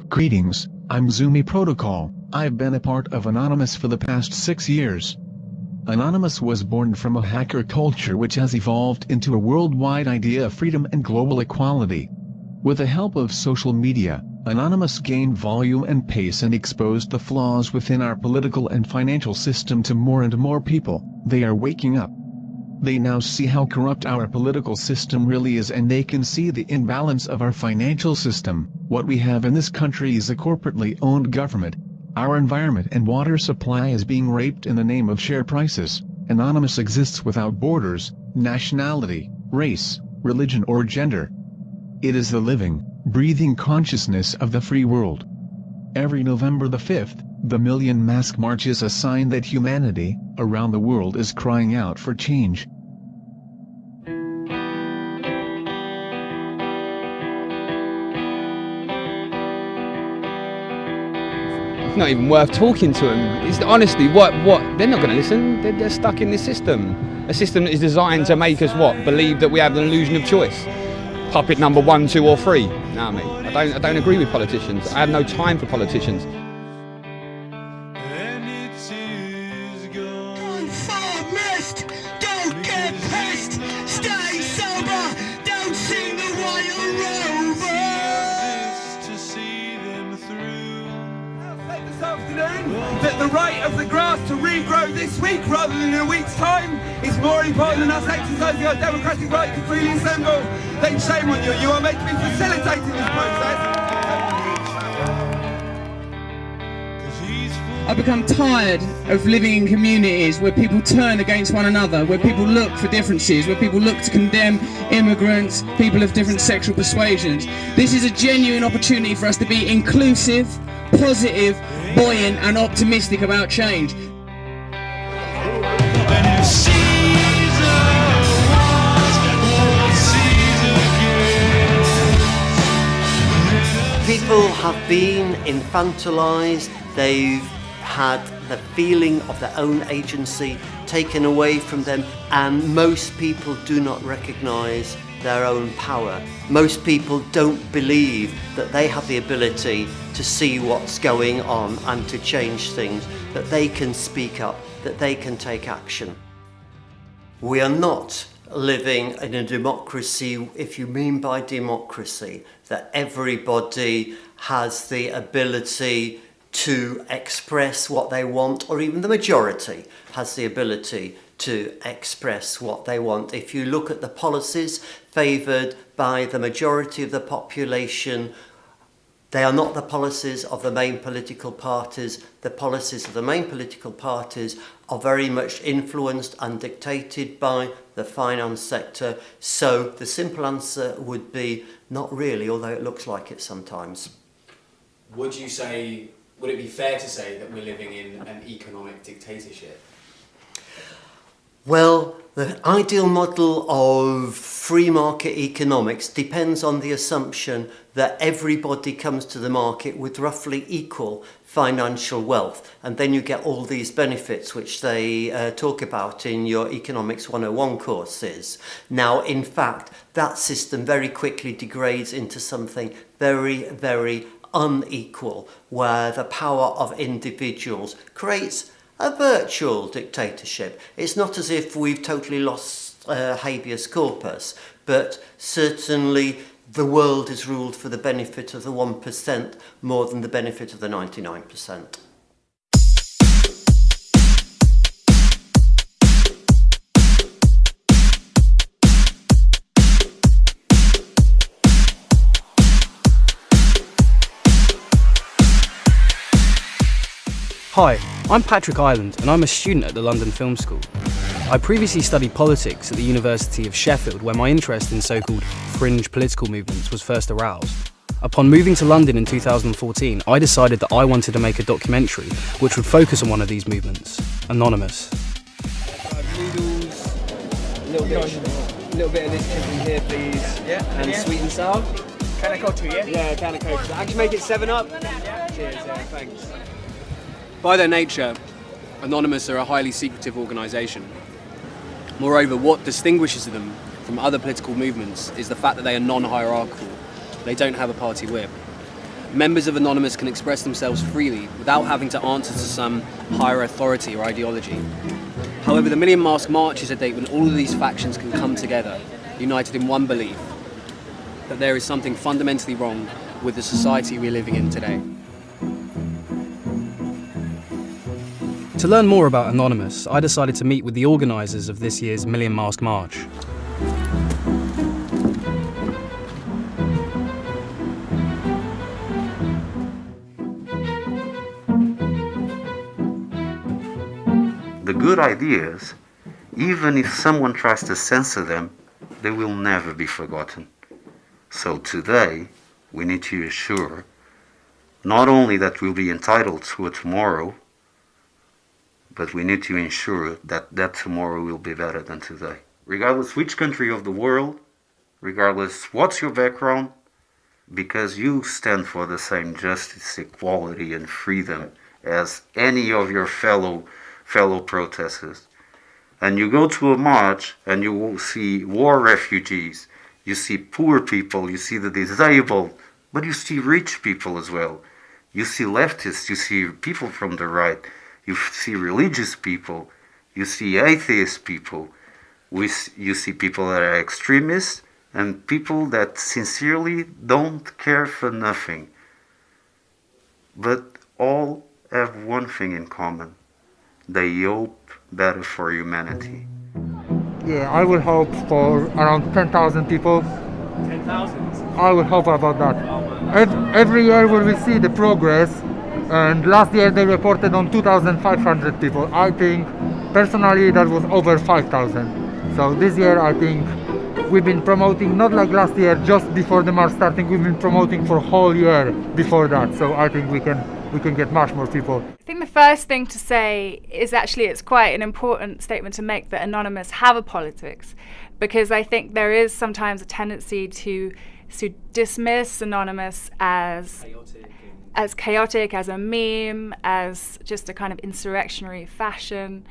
Greetings, I'm Zumi Protocol. I've been a part of Anonymous for the past 6 years. Anonymous was born from a hacker culture which has evolved into a worldwide idea of freedom and global equality. With the help of social media, Anonymous gained volume and pace and exposed the flaws within our political and financial system to more and more people. They are waking up. They now see how corrupt our political system really is, and they can see the imbalance of our financial system. What we have in this country is a corporately owned government. Our environment and water supply is being raped in the name of share prices. Anonymous exists without borders, nationality, race, religion or gender. It is the living, breathing consciousness of the free world. Every November the 5th, the Million Mask March is a sign that humanity, around the world, is crying out for change. It's not even worth talking to them. It's honestly, what? They're not going to listen. They're stuck in this system. A system that is designed to make us believe that we have an illusion of choice. Puppet number 1, 2 or 3. Nah, mate. I don't agree with politicians. I have no time for politicians. Don't fall mist, don't get pissed, stay sober, don't sing the Royal Rover. To see them through. I'll say this afternoon that the right of the grass to regrow this week rather than in a week's time is more important than us exercising our democratic right to freely assemble. Then shame on you, you are meant to be facilitating this process. I've become tired of living in communities where people turn against one another, where people look for differences, where people look to condemn immigrants, people of different sexual persuasions. This is a genuine opportunity for us to be inclusive, positive, buoyant and optimistic about change. People have been infantilized, they've had the feeling of their own agency taken away from them, and most people do not recognize their own power. Most people don't believe that they have the ability to see what's going on and to change things, that they can speak up, that they can take action. We are not living in a democracy, if you mean by democracy that everybody has the ability to express what they want, or even the majority has the ability to express what they want. If you look at the policies favoured by the majority of the population, they are not the policies of the main political parties. The policies of the main political parties are very much influenced and dictated by the finance sector. So the simple answer would be not really, although it looks like it sometimes. Would it be fair to say that we're living in an economic dictatorship? Well, the ideal model of free market economics depends on the assumption that everybody comes to the market with roughly equal financial wealth, and then you get all these benefits which they talk about in your Economics 101 courses. Now, in fact, that system very quickly degrades into something very, very unequal, where the power of individuals creates a virtual dictatorship. It's not as if we've totally lost habeas corpus, but certainly the world is ruled for the benefit of the 1% more than the benefit of the 99%. Hi, I'm Patrick Ireland and I'm a student at the London Film School. I previously studied politics at the University of Sheffield, where my interest in so-called fringe political movements was first aroused. Upon moving to London in 2014, I decided that I wanted to make a documentary which would focus on one of these movements, Anonymous. Noodles, a little bit of this chicken here, please. Yeah. And sweet and sour. Can of Coke too, yeah? Yeah, can of Coke. Actually make it 7-Up. Cheers, yeah, thanks. By their nature, Anonymous are a highly secretive organisation. Moreover, what distinguishes them from other political movements is the fact that they are non-hierarchical. They don't have a party whip. members of Anonymous can express themselves freely without having to answer to some higher authority or ideology. However, the Million Mask March is a date when all of these factions can come together, united in one belief, that there is something fundamentally wrong with the society we're living in today. To learn more about Anonymous, I decided to meet with the organisers of this year's Million Mask March. The good ideas, even if someone tries to censor them, they will never be forgotten. So today, we need to assure not only that we'll be entitled to a tomorrow, but we need to ensure that that tomorrow will be better than today. Regardless which country of the world, regardless what's your background, because you stand for the same justice, equality, and freedom as any of your fellow protesters. And you go to a march and you will see war refugees, you see poor people, you see the disabled, but you see rich people as well. You see leftists, you see people from the right, you see religious people, you see atheist people, you see people that are extremists, and people that sincerely don't care for nothing. But all have one thing in common. They hope better for humanity. Yeah, I would hope for around 10,000 people. 10,000? I would hope about that. Every year we will see the progress, and last year they reported on 2,500 people. I think, personally, that was over 5,000. So this year I think we've been promoting, not like last year, just before the march starting, we've been promoting for a whole year before that. So I think we can get much more people. I think the first thing to say is actually it's quite an important statement to make that Anonymous have a politics, because I think there is sometimes a tendency to dismiss Anonymous as chaotic, as a meme, as just a kind of insurrectionary fashion.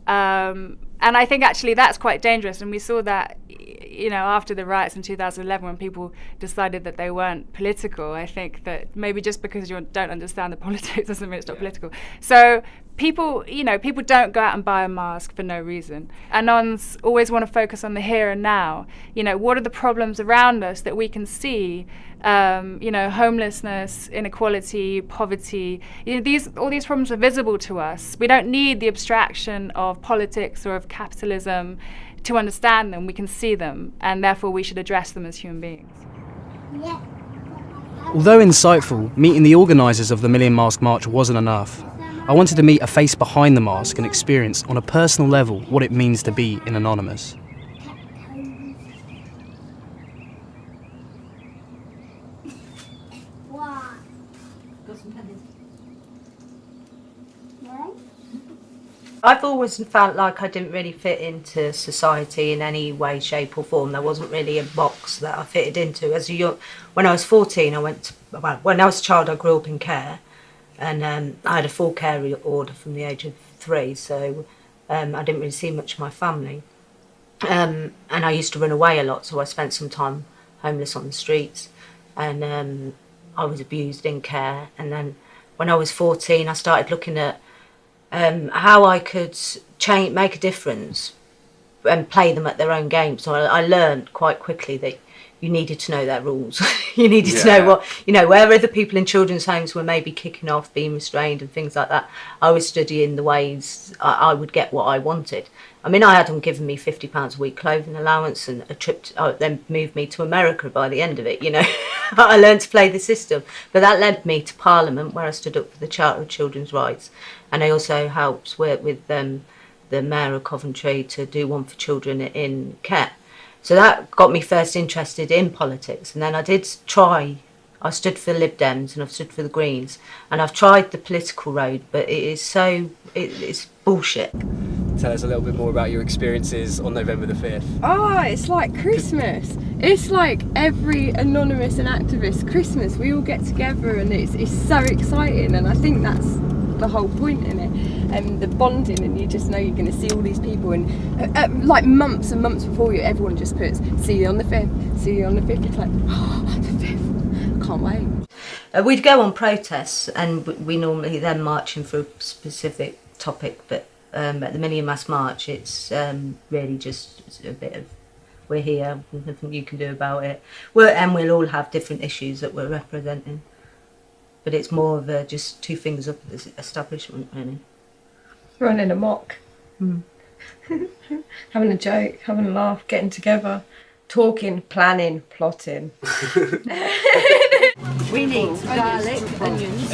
And I think actually that's quite dangerous, and we saw that, you know, after the riots in 2011 when people decided that they weren't political. I think that maybe just because you don't understand the politics doesn't mean it's not political. So people don't go out and buy a mask for no reason. Anons always want to focus on the here and now. You know, what are the problems around us that we can see? Homelessness, inequality, poverty. You know, all these problems are visible to us. We don't need the abstraction of politics or of capitalism to understand them. We can see them, and therefore we should address them as human beings. Although insightful, meeting the organisers of the Million Mask March wasn't enough. I wanted to meet a face behind the mask and experience on a personal level what it means to be in Anonymous. I've always felt like I didn't really fit into society in any way, shape or form. There wasn't really a box that I fitted into. When I was 14, when I was a child, I grew up in care, and I had a full care order from the age of 3, so I didn't really see much of my family. And I used to run away a lot, so I spent some time homeless on the streets, and I was abused in care. And then when I was 14, I started looking at how I could make a difference and play them at their own game. So I learned quite quickly that you needed to know their rules. You needed to know where other people in children's homes were maybe kicking off, being restrained and things like that. I was studying the ways I would get what I wanted. I mean, I had them giving me £50 a week clothing allowance and a trip then moved me to America by the end of it, you know. I learned to play the system. But that led me to Parliament, where I stood up for the Charter of Children's Rights. And I also helped work with the Mayor of Coventry to do one for children in care. So that got me first interested in politics. And then I stood for Lib Dems and I've stood for the Greens. And I've tried the political road, but it's bullshit. Tell us a little bit more about your experiences on November the 5th. Oh, it's like Christmas. It's like every Anonymous and activist Christmas. We all get together and it's so exciting, and I think that's the whole point in it. And the bonding, and you just know you're going to see all these people, and like months and months before you, everyone just puts, see you on the 5th, see you on the 5th. It's like, oh, the 5th, can't wait. We'd go on protests, and we normally then marching for a specific topic, but at the Million Mass March, it's really just a bit of, we're here, there's nothing you can do about it. And we'll all have different issues that we're representing. But it's more of just two fingers up at the establishment, really. Running amok. Having a joke, having a laugh, getting together, talking, planning, plotting. We need some garlic, onions.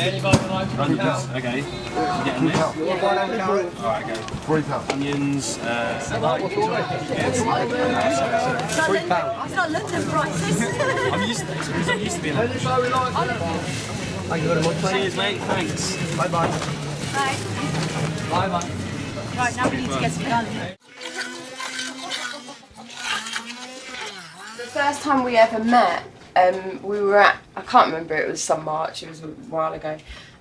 Okay. Getting this. Alright, go. £3. Onions. £3. It's not London prices. I'm used to this because I'm used to being like this. Thank you very much. Cheers, mate. Thanks. Bye bye. Bye. Bye bye. Right, now we need to get some garlic. The first time we ever met, we were at, I can't remember, it was some march, it was a while ago.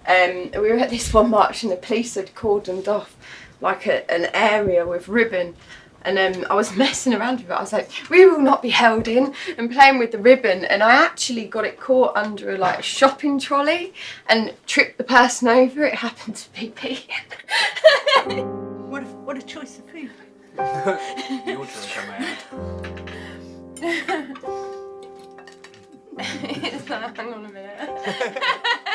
We were at this one march and the police had cordoned off like an area with ribbon, and I was messing around with it. I was like, we will not be held in, and playing with the ribbon, and I actually got it caught under a shopping trolley and tripped the person over. It happened to be Pete. What a choice of food. Your choice, mate. It's like, hang on a minute.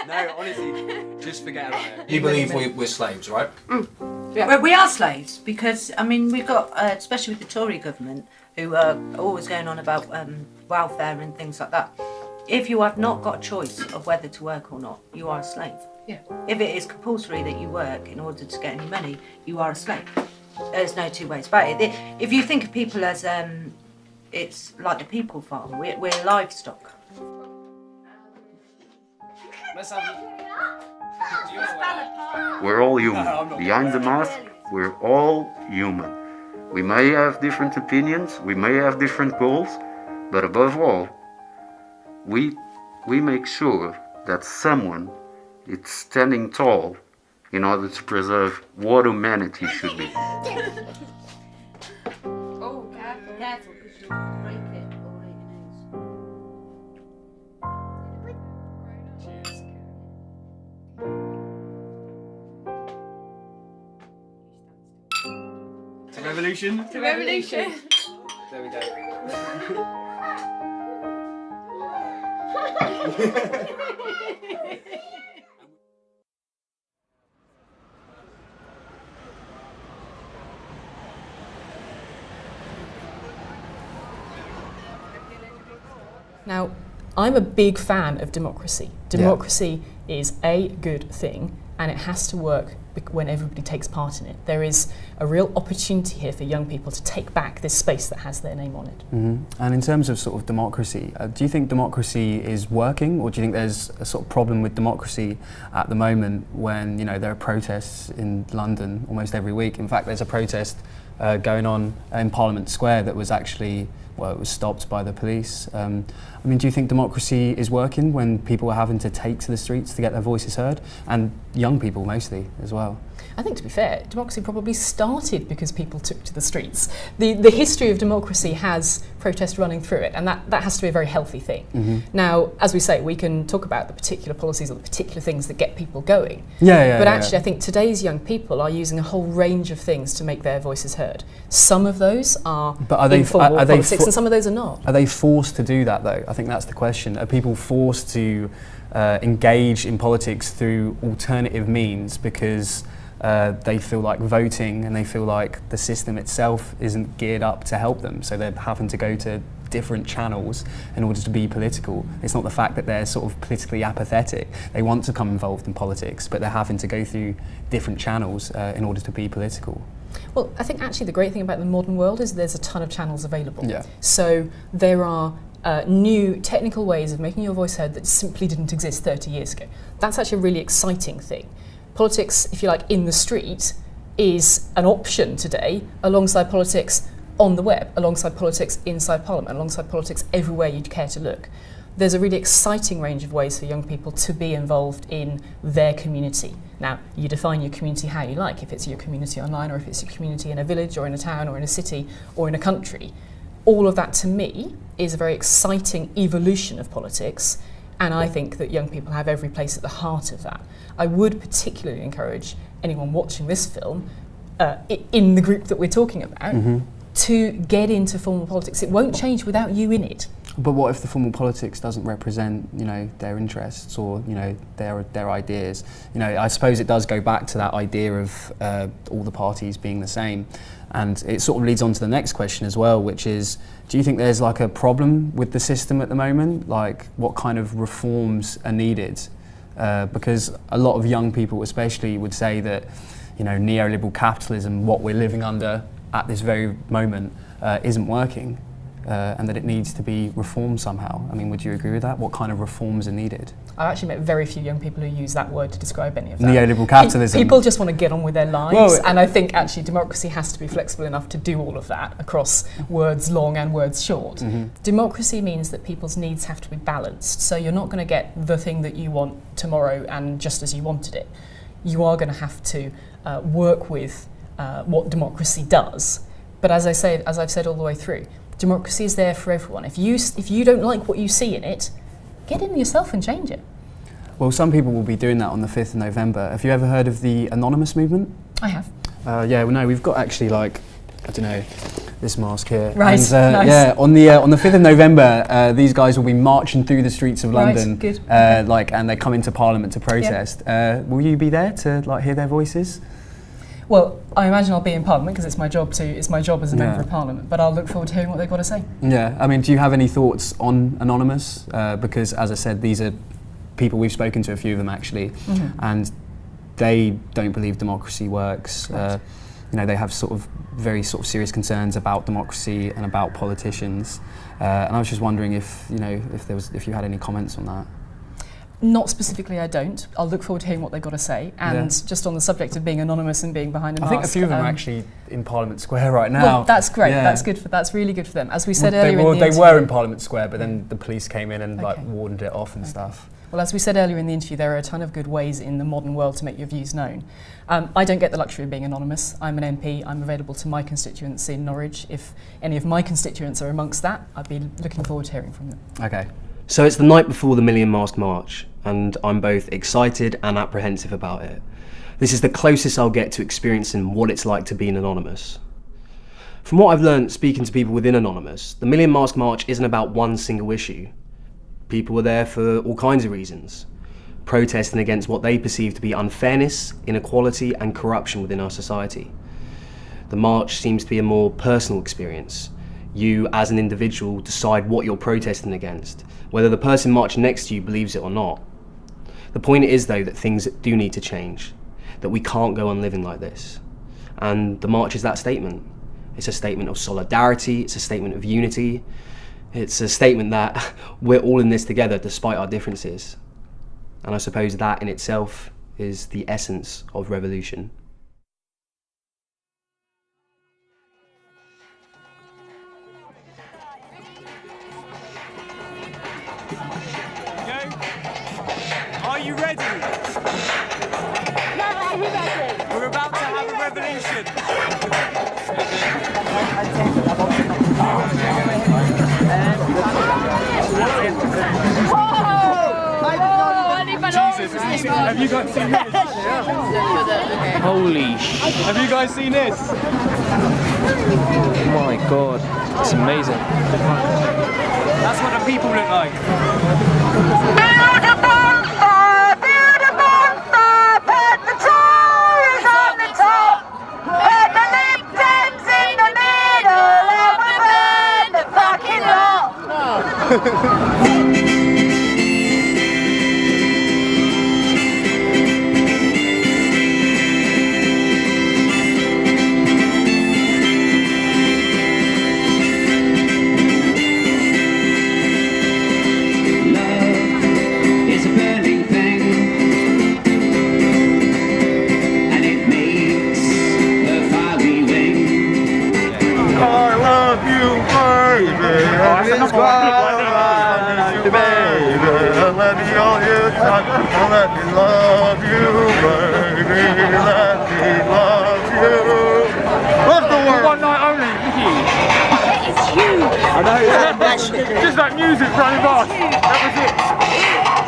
No, honestly, just forget about it. You believe we're slaves, right? Yeah. Well, we are slaves because, I mean, we've got, especially with the Tory government, who are always going on about welfare and things like that. If you have not got a choice of whether to work or not, you are a slave. Yeah. If it is compulsory that you work in order to get any money, you are a slave. There's no two ways about it. If you think of people as, it's like the people farm, we're livestock. Let's have We're all human. Behind the mask, we're all human. We may have different opinions, we may have different goals, but above all, we make sure that someone is standing tall in order to preserve what humanity should be. Oh, careful. Careful, because you'll break it or break your nose. To revolution. To revolution. There we go. Now, I'm a big fan of democracy. Democracy is a good thing, and it has to work when everybody takes part in it. There is a real opportunity here for young people to take back this space that has their name on it. Mm-hmm. And in terms of sort of democracy, do you think democracy is working, or do you think there's a sort of problem with democracy at the moment when, you know, there are protests in London almost every week? In fact, there's a protest going on in Parliament Square that was actually, well, it was stopped by the police. I mean, do you think democracy is working when people are having to take to the streets to get their voices heard? And young people mostly as well. I think, to be fair, democracy probably started because people took to the streets. The history of democracy has protest running through it, and that has to be a very healthy thing. Mm-hmm. Now, as we say, we can talk about the particular policies or the particular things that get people going. But actually, I think today's young people are using a whole range of things to make their voices heard. Some of those are informal politics, and some of those are not. Are they forced to do that, though? I think that's the question. Are people forced to engage in politics through alternative means because they feel like voting and they feel like the system itself isn't geared up to help them, so they're having to go to different channels in order to be political? It's not the fact that they're sort of politically apathetic. They want to come involved in politics, but they're having to go through different channels in order to be political. Well, I think actually the great thing about the modern world is there's a ton of channels available. Yeah. So there are new technical ways of making your voice heard that simply didn't exist 30 years ago. That's actually a really exciting thing. Politics, if you like, in the street is an option today alongside politics on the web, alongside politics inside Parliament, alongside politics everywhere you'd care to look. There's a really exciting range of ways for young people to be involved in their community. Now, you define your community how you like, if it's your community online or if it's your community in a village or in a town or in a city or in a country. All of that, to me, is a very exciting evolution of politics, And I think that young people have every place at the heart of that. I would particularly encourage anyone watching this film, in the group that we're talking about, to get into formal politics. It won't change without you in it. But what if the formal politics doesn't represent, you know, their interests or, you know, their ideas? You know, I suppose it does go back to that idea of all the parties being the same. And it sort of leads on to the next question as well, which is, do you think there's like a problem with the system at the moment? Like, what kind of reforms are needed? Because a lot of young people especially would say that, you know, neoliberal capitalism, what we're living under at this very moment, isn't working. And that it needs to be reformed somehow. I mean, would you agree with that? What kind of reforms are needed? I've actually met very few young people who use that word to describe any of that. Neoliberal capitalism. People just want to get on with their lives, and I think actually democracy has to be flexible enough to do all of that across words long and words short. Democracy means that people's needs have to be balanced, so you're not going to get the thing that you want tomorrow and just as you wanted it. You are going to have to work with what democracy does. But as I've said all the way through, democracy is there for everyone. If you don't like what you see in it, get in yourself and change it. Well, some people will be doing that on the 5th of November. Have you ever heard of the Anonymous movement? I have. Yeah, well, no, we've got actually like, I don't know, this mask here. Right, and, nice. Yeah, on the 5th of November, these guys will be marching through the streets of London. Right, good. And they come into Parliament to protest. Will you be there to like hear their voices? Well, I imagine I'll be in Parliament because it's my job as a member of Parliament, but I'll look forward to hearing what they've got to say. Yeah, I mean, do you have any thoughts on Anonymous? Because, as I said, these are people we've spoken to, a few of them actually, and they don't believe democracy works. Right. You know, they have sort of very sort of serious concerns about democracy and about politicians. And I was just wondering if, you know, if you had any comments on that. Not specifically, I don't. I'll look forward to hearing what they've got to say. And just on the subject of being anonymous and being behind a mask, I think a few of them are actually in Parliament Square right now. Well, that's great. Yeah. That's really good for them. As we said earlier in the interview, interview, they were in Parliament Square, but then the police came in and like warned it off and stuff. Well, as we said earlier in the interview, there are a ton of good ways in the modern world to make your views known. I don't get the luxury of being anonymous. I'm an MP. I'm available to my constituents in Norwich. If any of my constituents are amongst that, I'd be looking forward to hearing from them. Okay. So it's the night before the Million Mask March, and I'm both excited and apprehensive about it. This is the closest I'll get to experiencing what it's like to be an Anonymous. From what I've learned speaking to people within Anonymous, the Million Mask March isn't about one single issue. People are there for all kinds of reasons, protesting against what they perceive to be unfairness, inequality and corruption within our society. The march seems to be a more personal experience. You, as an individual, decide what you're protesting against, whether the person marching next to you believes it or not. The point is, though, that things do need to change, that we can't go on living like this. And the march is that statement. It's a statement of solidarity, it's a statement of unity, it's a statement that we're all in this together despite our differences. And I suppose that in itself is the essence of revolution. Are you ready? We're about to have a revolution. Jesus, have you guys seen this? Holy shit. Have you guys seen this? Oh my god, it's amazing. That's what the people look like. Just like music running past. That was it.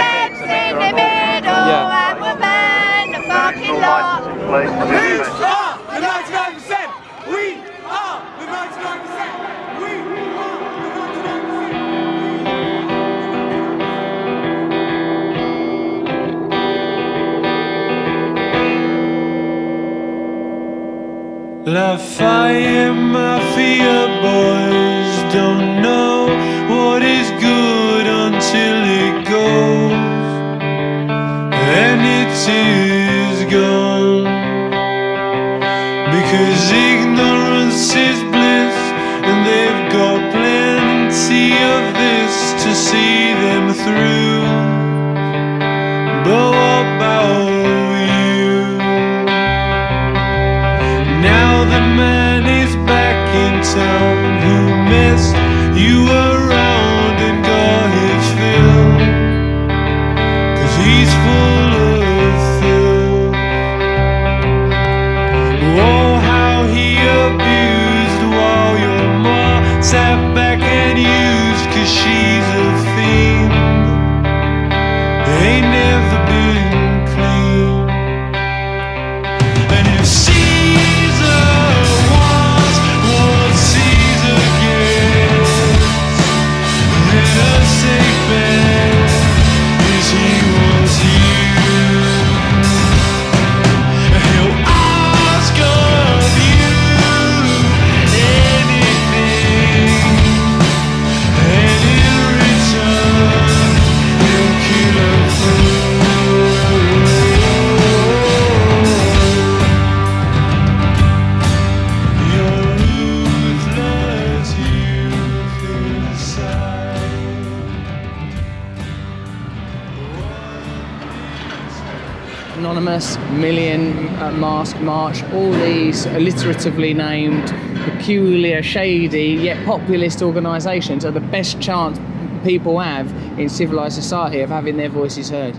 X in the middle, and we'll burn the fucking lot. We are the 99%! We are the 99%! We are Lafayette Mafia boys don't know what is good until it goes, and it is gone. Because ignorance is bliss, and they've got plenty of this to see them through. But what about now the man is back in town who messed you around and got his fill, 'cause he's full of filth. Oh, how he abused while your ma sat back and used, 'cause she's a fiend. Ain't never been clean. And if Anonymous, Million Mask March, all these alliteratively named, peculiar, shady, yet populist organisations are the best chance people have in civilised society of having their voices heard.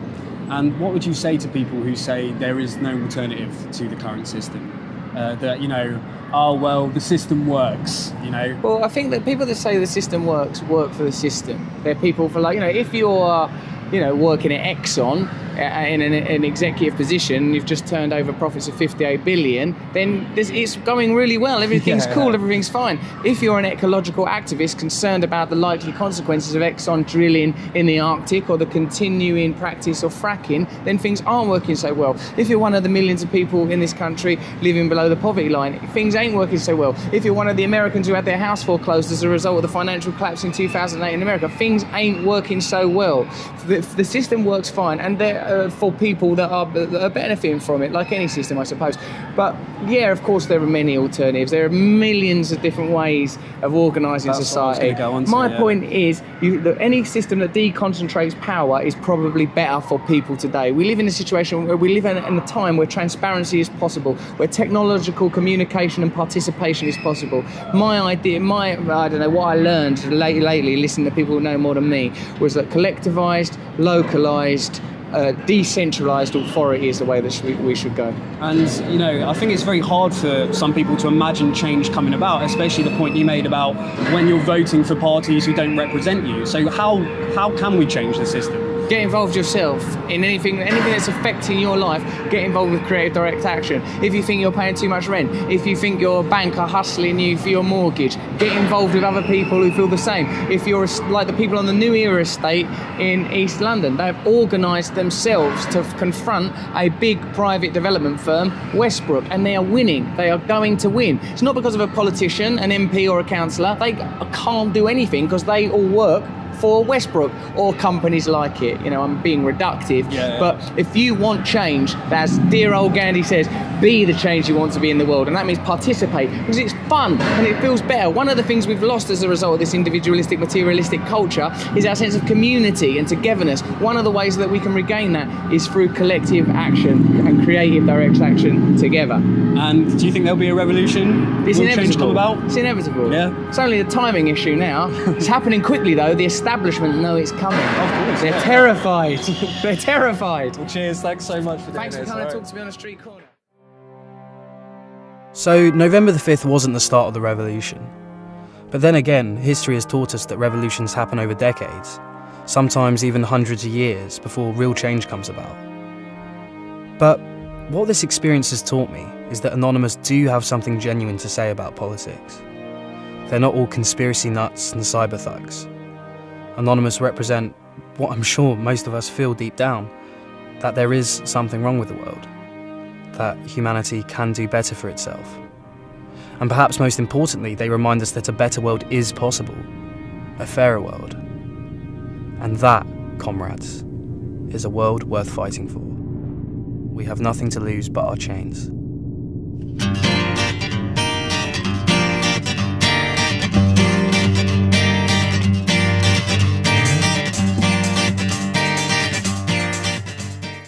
And what would you say to people who say there is no alternative to the current system? That, you know, oh, well, the system works, you know? Well, I think that people that say the system works, work for the system. They're people for, like, you know, if you're, you know, working at Exxon in an executive position, you've just turned over profits of 58 billion, then it's going really well, everything's cool, everything's fine. If you're an ecological activist concerned about the likely consequences of Exxon drilling in the Arctic or the continuing practice of fracking, then things aren't working so well. If you're one of the millions of people in this country living below the poverty line, things ain't working so well. If you're one of the Americans who had their house foreclosed as a result of the financial collapse in 2008 in America, things ain't working so well. The system works fine, and for people that are benefiting from it, like any system, I suppose. But yeah, of course, there are many alternatives. There are millions of different ways of organising society. My point is, that any system that deconcentrates power is probably better for people today. We live in a situation where we live in a time where transparency is possible, where technological communication and participation is possible. My idea, I don't know, what I learned lately, listening to people who know more than me, was that collectivised, localised, decentralised authority is the way that we should go. And, you know, I think it's very hard for some people to imagine change coming about, especially the point you made about when you're voting for parties who don't represent you. So how can we change the system? Get involved yourself in anything that's affecting your life. Get involved with creative direct action. If you think you're paying too much rent, if you think your bank are hustling you for your mortgage, get involved with other people who feel the same. If you're like the people on the New Era estate in East London, they've organised themselves to confront a big private development firm, Westbrook, and they are winning. They are going to win. It's not because of a politician, an MP or a councillor. They can't do anything because they all work for Westbrook or companies like it. You know, I'm being reductive, but if you want change, as dear old Gandhi says, be the change you want to be in the world, and that means participate, because it's fun and it feels better. One of the things we've lost as a result of this individualistic, materialistic culture is our sense of community and togetherness. One of the ways that we can regain that is through collective action and creative direct action together. And do you think there'll be a revolution? It's Will inevitable. change come about? It's inevitable. Yeah. It's only a timing issue now. It's happening quickly though. The establishment know it's coming. Of course. They're terrified. They're terrified. Well, cheers. Thanks so much for doing Thanks for this. coming to talk to me on a street corner. So November the 5th wasn't the start of the revolution. But then again, history has taught us that revolutions happen over decades. sometimes even hundreds of years before real change comes about. But what this experience has taught me is that Anonymous do have something genuine to say about politics. They're not all conspiracy nuts and cyber thugs. Anonymous represent what I'm sure most of us feel deep down, that there is something wrong with the world, that humanity can do better for itself. And perhaps most importantly, they remind us that a better world is possible, a fairer world. And that, comrades, is a world worth fighting for. We have nothing to lose but our chains.